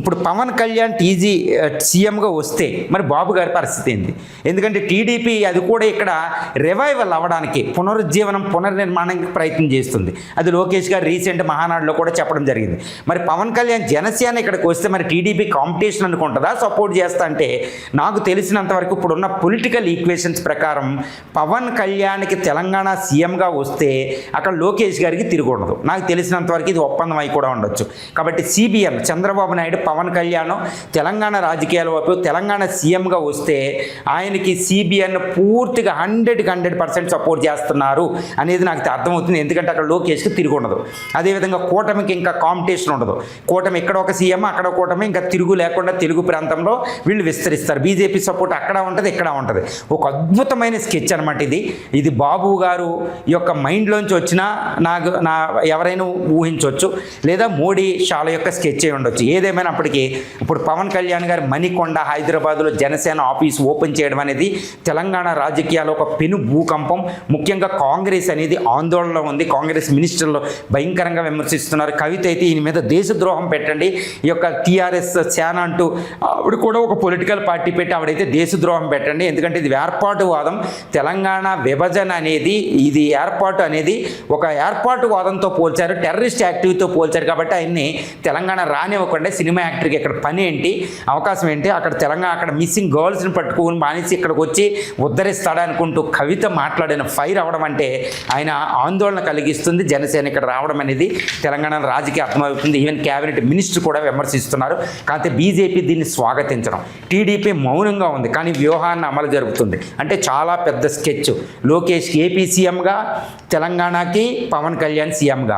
ఇప్పుడు పవన్ కళ్యాణ్ టీజీ సీఎంగా వస్తే మరి బాబు గారి పరిస్థితి ఏంది? ఎందుకంటే టీడీపీ అది కూడా ఇక్కడ రివైవల్ అవ్వడానికి పునర్నిర్మాణానికి ప్రయత్నం చేస్తుంది. అది లోకేష్ గారు రీసెంట్ మహానాడులో కూడా చెప్పడం జరిగింది. మరి పవన్ కళ్యాణ్ జనసేన ఇక్కడికి వస్తే మరి టీడీపీ కాంపిటీషన్ అనుకుంటుందా, సపోర్ట్ చేస్తా అంటే? నాకు తెలిసినంత వరకు ఇప్పుడున్న పొలిటికల్ ఈక్వేషన్స్ ప్రకారం పవన్ కళ్యాణ్కి తెలంగాణ సీఎంగా వస్తే అక్కడ లోకేష్ గారికి తిరిగి ఉండదు. నాకు తెలిసినంత వరకు ఇది ఒప్పందం అయి కూడా ఉండొచ్చు. కాబట్టి సిబిఎన్ చంద్రబాబు నాయుడు పవన్ కళ్యాణ్ తెలంగాణ రాజకీయాల వైపు తెలంగాణ సీఎంగా వస్తే ఆయనకి సిబిఎన్ పూర్తిగా 100% సపోర్ట్ చేస్తున్నారు అనేది నాకు అర్థమవుతుంది. ఎందుకంటే అక్కడ లోకేష్కి తిరిగి ఉండదు. అదేవిధంగా కూటమికి ఇంకా కాంపిటీషన్ ఉండదు. కూటమి ఇక్కడ ఒక సీఎం, అక్కడ కూటమి, ఇంకా తిరుగు లేకుండా తెలుగు ప్రాంతంలో వీళ్ళు విస్తరిస్తారు. బీజేపీ సపోర్ట్ అక్కడ ఉంటుంది, ఇక్కడ ఉంటుంది. ఒక అద్భుతమైన స్కెచ్ అనమాట ఇది బాబు గారు యొక్క మైండ్లోంచి వచ్చిన ఎవరైనా ఊహించవచ్చు, లేదా మోడీ షాల యొక్క స్కెచ్ అయి ఉండొచ్చు. ఏదేమైనప్పటికీ ఇప్పుడు పవన్ కళ్యాణ్ గారు మణికొండ హైదరాబాద్లో జనసేన ఆఫీస్ ఓపెన్ చేయడం అనేది తెలంగాణ రాజకీయాల్లో ఒక పెను భూకంపం. ముఖ్యంగా కాంగ్రెస్ అనేది ఆందోళనలో ఉంది. కాంగ్రెస్ మినిస్టర్లు భయంకరంగా విమర్శిస్తున్నారు. కవిత అయితే ఈయన మీద దేశద్రోహం పెట్టండి, ఈ యొక్క టీఆర్ఎస్ సేన అంటూ ఆవిడ కూడా ఒక పొలిటికల్ పార్టీ పెట్టి ఆవిడైతే దేశద్రోహం పెట్టండి. ఎందుకంటే ఇది ఏర్పాటువాదం. తెలంగాణ విభజన అనేది ఇది ఏర్పాటు అనేది ఒక ఏర్పాటువాదంతో పోల్చారు, టెర్రరిస్ట్ యాక్టివ్తో పోల్చారు. కాబట్టి ఆయన్ని తెలంగాణ రానివ్వకుండా సినిమా యాక్టర్కి ఇక్కడ పని ఏంటి, అవకాశం ఏంటి, అక్కడ మిస్సింగ్ గర్ల్స్ని పట్టుకుని మానేసి ఇక్కడికి వచ్చి ఉద్ధరిస్తాడనుకుంటూ కవిత మాట్లాడిన ఫైర్ అవ్వడం అంటే ఆయన ఆందోళన కలిగిస్తుంది. జనసేన ఇక్కడ రావడం అనేది తెలంగాణ రాజకీయ అర్థమవుతుంది. ఈవెన్ క్యాబినెట్ మినిస్టర్ కూడా విమర్శిస్తున్నారు. కాకపోతే బీజేపీ దీన్ని స్వాగతించడం, టీడీపీ మౌనంగా ఉంది. కానీ వ్యూహాన్ని అమలు జరుగుతుంది. అంటే చాలా పెద్ద స్కెచ్. లోకేష్ ఏపీ సీఎంగా, తెలంగాణకి పవన్ కళ్యాణ్ సీఎంగా.